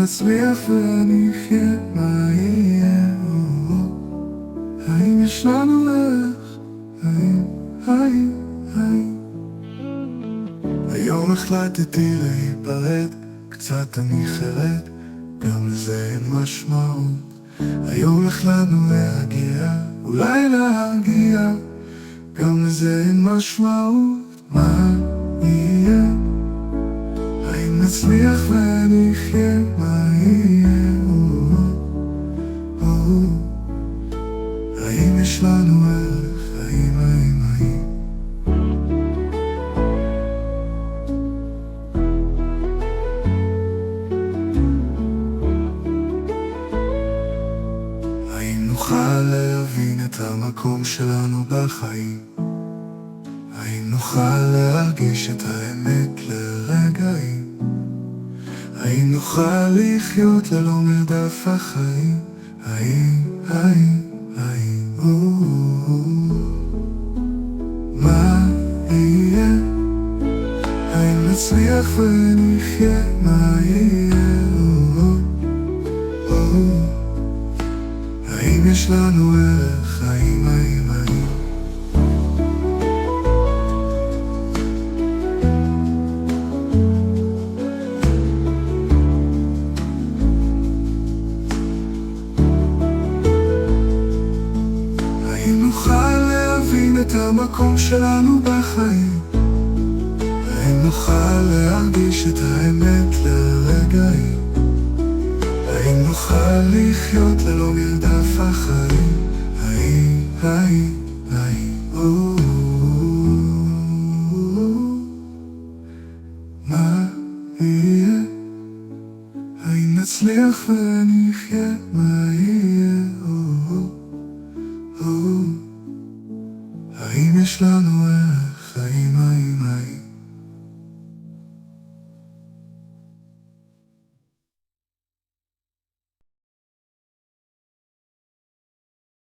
נצליח ונחיה, מה יהיה? האם יש לנו ערך? האם היום החלטתי להיפרד, קצת אני חרד, גם לזה אין משמעות. היום החלטנו להגיע, אולי להגיע, גם לזה אין משמעות. מה יהיה? האם נצליח ונחיה, מה יהיה? האם יש לנו ערך? האם האם נוכל להבין את המקום שלנו בחיים? האם נוכל להרגיש את האמת לרגעים? האם נוכל לחיות ללא מרדף החיים? מה יהיה? האם נצליח ונחיה, מה יהיה? האם יש לנו ערך? האם נוכל להבין את המקום שלנו בחיים? האם נוכל להרגיש את האמת לרגעים? האם נוכל לחיות ללא מרדף החיים? מה יהיה? האם נצליח ונחיה, מה יהיה? האם יש לנו ערך? האם